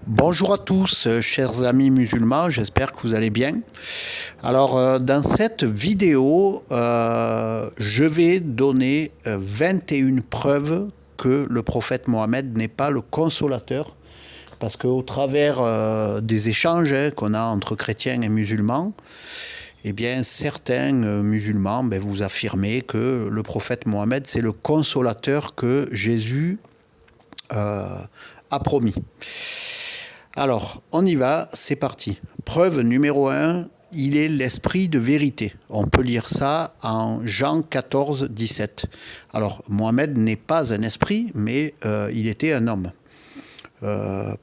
Bonjour à tous, chers amis musulmans, j'espère que vous allez bien. Alors, dans cette vidéo, je vais donner 21 preuves que le prophète Mohammed n'est pas le consolateur, parce qu'au travers des échanges qu'on a entre chrétiens et musulmans, eh bien, certains musulmans vous affirmez que le prophète Mohammed, c'est le consolateur que Jésus a promis. Alors, on y va, c'est parti. Preuve numéro 1, il est l'esprit de vérité. On peut lire ça en Jean 14, 17. Alors, Mohammed n'est pas un esprit, mais il était un homme.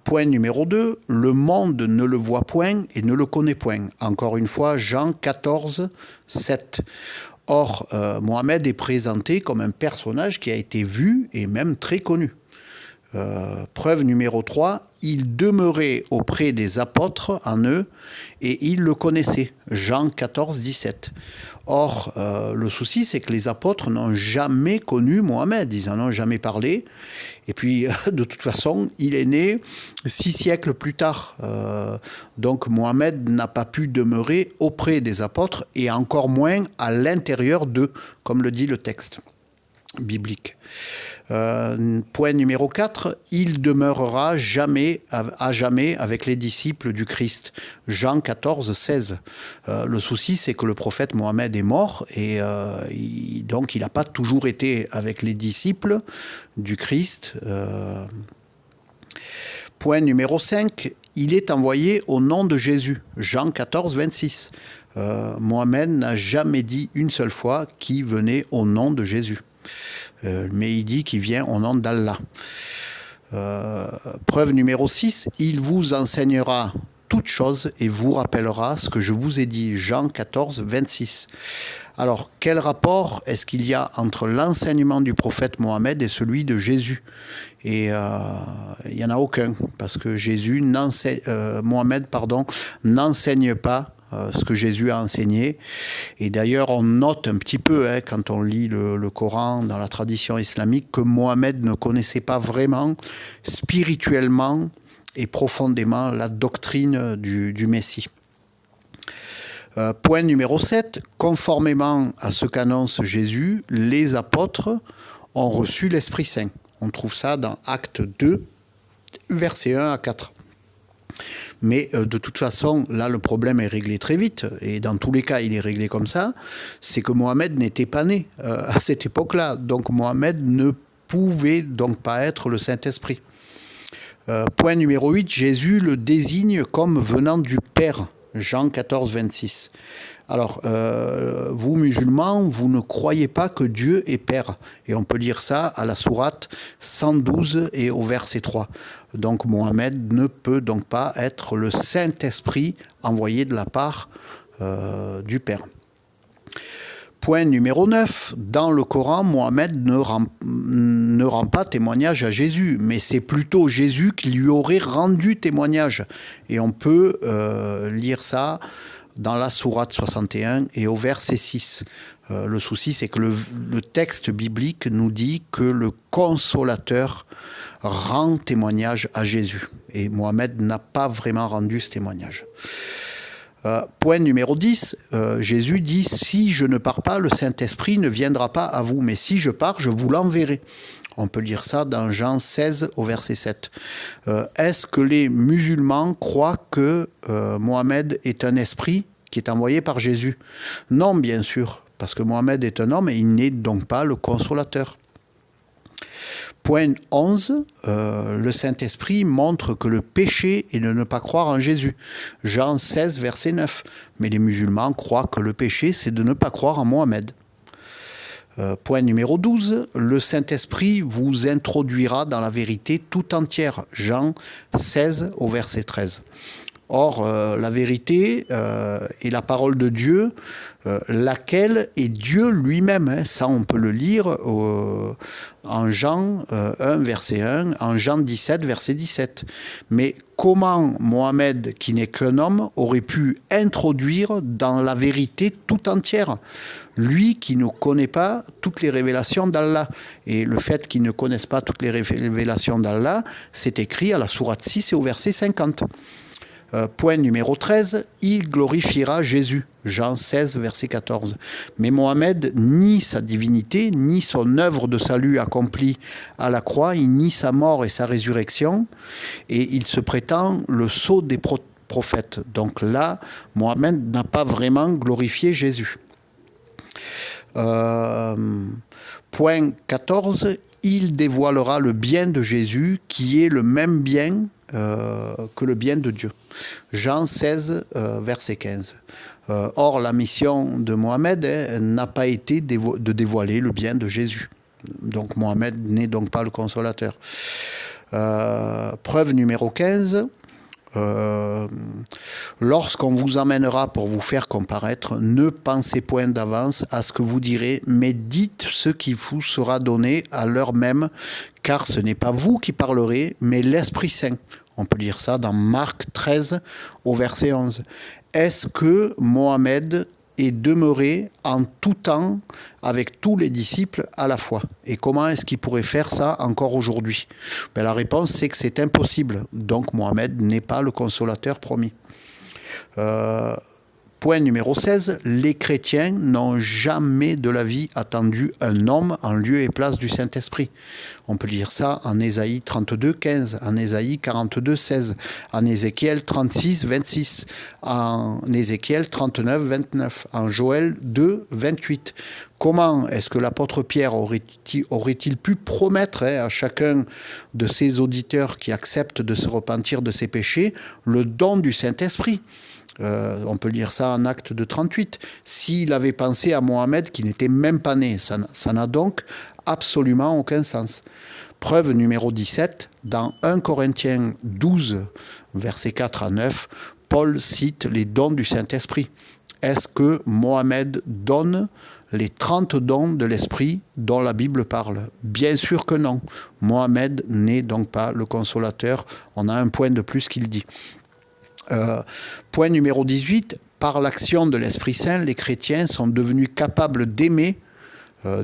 Point numéro 2, le monde ne le voit point et ne le connaît point. Encore une fois, Jean 14, 7. Or, Mohammed est présenté comme un personnage qui a été vu et même très connu. Preuve numéro 3, il demeurait auprès des apôtres en eux et ils le connaissaient. Jean 14, 17. Or, le souci, c'est que les apôtres n'ont jamais connu Mohammed, ils n'en ont jamais parlé. Et puis, de toute façon, il est né 6 siècles plus tard. Donc, Mohammed n'a pas pu demeurer auprès des apôtres et encore moins à l'intérieur d'eux, comme le dit le texte biblique. Point numéro 4, il demeurera à jamais avec les disciples du Christ. Jean 14, 16. Le souci, c'est que le prophète Mohammed est mort et donc il n'a pas toujours été avec les disciples du Christ. Point numéro 5, il est envoyé au nom de Jésus. Jean 14, 26. Mohammed n'a jamais dit une seule fois qu'il venait au nom de Jésus. Mais il dit qu'il vient au nom d'Allah. Preuve numéro 6, il vous enseignera toutes choses et vous rappellera ce que je vous ai dit. Jean 14, 26. Alors, quel rapport est-ce qu'il y a entre l'enseignement du prophète Mohammed et celui de Jésus? Et il n'y en a aucun, parce que Mohammed n'enseigne pas ce que Jésus a enseigné. Et d'ailleurs, on note un petit peu, quand on lit le Coran dans la tradition islamique, que Mohammed ne connaissait pas vraiment, spirituellement et profondément, la doctrine du Messie. Point numéro 7, conformément à ce qu'annonce Jésus, les apôtres ont reçu l'Esprit Saint. On trouve ça dans Actes 2, versets 1 à 4. Mais de toute façon, là, le problème est réglé très vite. Et dans tous les cas, il est réglé comme ça. C'est que Mohammed n'était pas né à cette époque-là. Donc Mohammed ne pouvait donc pas être le Saint-Esprit. Point numéro 8, Jésus le désigne comme venant du Père. Jean 14, 26. Alors, vous musulmans, vous ne croyez pas que Dieu est Père. Et on peut lire ça à la sourate 112 et au verset 3. Donc, Mohammed ne peut donc pas être le Saint-Esprit envoyé de la part du Père. Point numéro 9, dans le Coran, Mohammed ne rend pas témoignage à Jésus, mais c'est plutôt Jésus qui lui aurait rendu témoignage. Et on peut lire ça dans la sourate 61 et au verset 6. Le souci, c'est que le texte biblique nous dit que le consolateur rend témoignage à Jésus. Et Mohammed n'a pas vraiment rendu ce témoignage. Point numéro 10, Jésus dit « Si je ne pars pas, le Saint-Esprit ne viendra pas à vous, mais si je pars, je vous l'enverrai. » On peut lire ça dans Jean 16 au verset 7. Est-ce que les musulmans croient que Mohammed est un esprit qui est envoyé par Jésus? Non, bien sûr, parce que Mohammed est un homme et il n'est donc pas le consolateur. Point 11, le Saint-Esprit montre que le péché est de ne pas croire en Jésus. Jean 16, verset 9. Mais les musulmans croient que le péché, c'est de ne pas croire en Mohammed. Point numéro 12, le Saint-Esprit vous introduira dans la vérité tout entière. Jean 16 au verset 13. Or, la vérité est la parole de Dieu, laquelle est Dieu lui-même. Hein. Ça, on peut le lire en Jean 1, verset 1, en Jean 17, verset 17. Mais comment Mohamed, qui n'est qu'un homme, aurait pu introduire dans la vérité tout entière ? Lui qui ne connaît pas toutes les révélations d'Allah. Et le fait qu'il ne connaisse pas toutes les révélations d'Allah, c'est écrit à la sourate 6 et au verset 50. Point numéro 13, il glorifiera Jésus, Jean 16, verset 14. Mais Mohamed nie sa divinité, ni son œuvre de salut accomplie à la croix, il nie sa mort et sa résurrection, et il se prétend le sceau des prophètes. Donc là, Mohamed n'a pas vraiment glorifié Jésus. Point 14, il dévoilera le bien de Jésus, qui est le même bien que le bien de Dieu. Jean 16, verset 15. Or, la mission de Mohamed n'a pas été de dévoiler le bien de Jésus. Donc, Mohamed n'est donc pas le consolateur. Preuve numéro 15. Lorsqu'on vous amènera pour vous faire comparaître, ne pensez point d'avance à ce que vous direz, mais dites ce qui vous sera donné à l'heure même, car ce n'est pas vous qui parlerez, mais l'Esprit Saint. On peut lire ça dans Marc 13 au verset 11. Est-ce que Mohamed est demeuré en tout temps avec tous les disciples à la fois? Et comment est-ce qu'il pourrait faire ça encore aujourd'hui? La réponse, c'est que c'est impossible. Donc Mohamed n'est pas le consolateur promis. Point numéro 16, les chrétiens n'ont jamais de la vie attendu un homme en lieu et place du Saint-Esprit. On peut lire ça en Ésaïe 32, 15, en Ésaïe 42, 16, en Ézéchiel 36, 26, en Ézéchiel 39, 29, en Joël 2, 28. Comment est-ce que l'apôtre Pierre aurait-il pu promettre à chacun de ses auditeurs qui acceptent de se repentir de ses péchés le don du Saint-Esprit ? On peut lire ça en Acte de 38. S'il avait pensé à Mohamed qui n'était même pas né, ça n'a donc absolument aucun sens. Preuve numéro 17, dans 1 Corinthiens 12, versets 4 à 9, Paul cite les dons du Saint-Esprit. Est-ce que Mohamed donne les 30 dons de l'Esprit dont la Bible parle? Bien sûr que non. Mohamed n'est donc pas le consolateur. On a un point de plus qu'il dit. Point numéro 18, par l'action de l'Esprit Saint, les chrétiens sont devenus capables d'aimer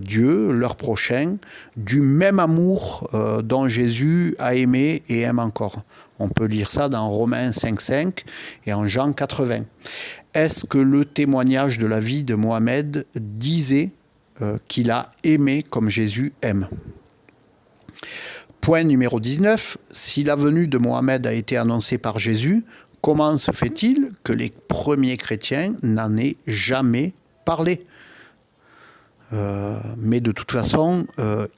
Dieu, leur prochain, du même amour dont Jésus a aimé et aime encore. On peut lire ça dans Romains 5,5 et en Jean 80. Est-ce que le témoignage de la vie de Mohamed disait qu'il a aimé comme Jésus aime? Point numéro 19, si la venue de Mohamed a été annoncée par Jésus, comment se fait-il que les premiers chrétiens n'en aient jamais parlé? Mais de toute façon,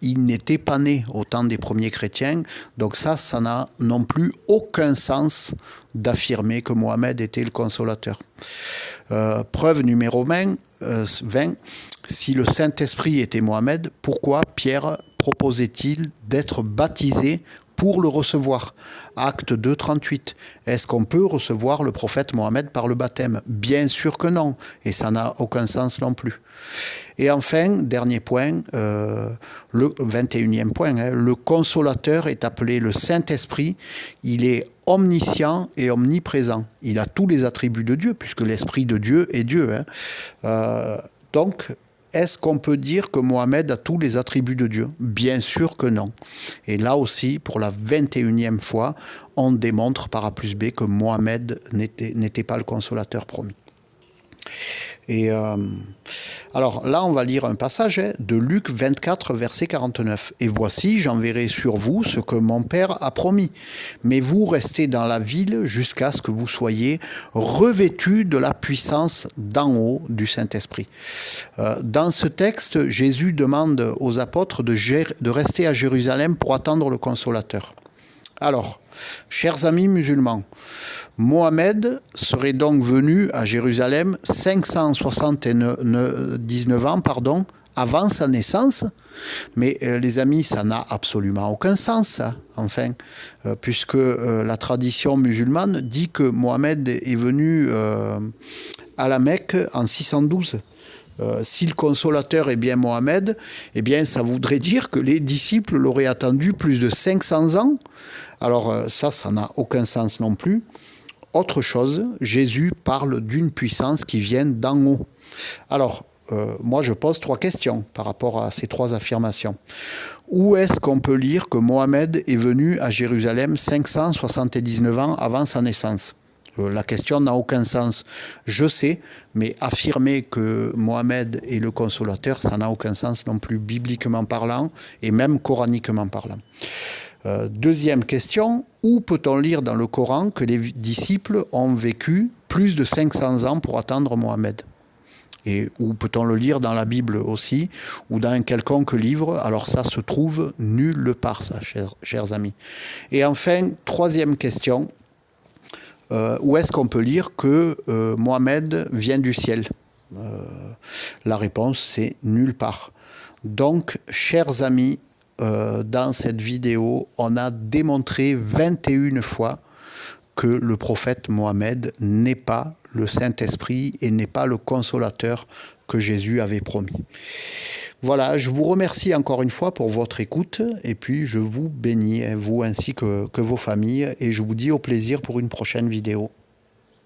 ils n'étaient pas nés au temps des premiers chrétiens, donc ça n'a non plus aucun sens d'affirmer que Mohamed était le consolateur. Preuve numéro 20, si le Saint-Esprit était Mohamed, pourquoi Pierre proposait-il d'être baptisé pour le recevoir? Acte 2, 38. Est-ce qu'on peut recevoir le prophète Mohamed par le baptême? Bien sûr que non, et ça n'a aucun sens non plus. Et enfin, dernier point, le 21e point, le consolateur est appelé le Saint-Esprit. Il est omniscient et omniprésent. Il a tous les attributs de Dieu, puisque l'Esprit de Dieu est Dieu. Donc, est-ce qu'on peut dire que Mohamed a tous les attributs de Dieu? Bien sûr que non. Et là aussi, pour la 21e fois, on démontre par A plus B que Mohamed n'était pas le consolateur promis. Et alors là, on va lire un passage de Luc 24, verset 49. « Et voici, j'enverrai sur vous ce que mon Père a promis. Mais vous restez dans la ville jusqu'à ce que vous soyez revêtus de la puissance d'en haut du Saint-Esprit. » Dans ce texte, Jésus demande aux apôtres de rester à Jérusalem pour attendre le Consolateur. Alors, chers amis musulmans, Mohamed serait donc venu à Jérusalem 579 ans avant sa naissance. Mais les amis, ça n'a absolument aucun sens, ça, enfin, puisque la tradition musulmane dit que Mohamed est venu à la Mecque en 612. Si le consolateur est bien Mohamed, eh bien ça voudrait dire que les disciples l'auraient attendu plus de 500 ans. Alors ça n'a aucun sens non plus. Autre chose, Jésus parle d'une puissance qui vient d'en haut. Alors, moi je pose 3 questions par rapport à ces 3 affirmations. Où est-ce qu'on peut lire que Mohamed est venu à Jérusalem 579 ans avant sa naissance ? La question n'a aucun sens, je sais, mais affirmer que Mohamed est le consolateur, ça n'a aucun sens non plus bibliquement parlant et même coraniquement parlant. Deuxième question, où peut-on lire dans le Coran que les disciples ont vécu plus de 500 ans pour attendre Mohamed ? Et où peut-on le lire dans la Bible aussi, ou dans un quelconque livre? Alors ça se trouve nulle part, ça, chers amis. Et enfin, troisième question, où est-ce qu'on peut lire que Mohamed vient du ciel? La réponse, c'est nulle part. Donc, chers amis, dans cette vidéo, on a démontré 21 fois que le prophète Mohamed n'est pas le Saint-Esprit et n'est pas le consolateur que Jésus avait promis. Voilà, je vous remercie encore une fois pour votre écoute et puis je vous bénis, vous ainsi que vos familles, et je vous dis au plaisir pour une prochaine vidéo.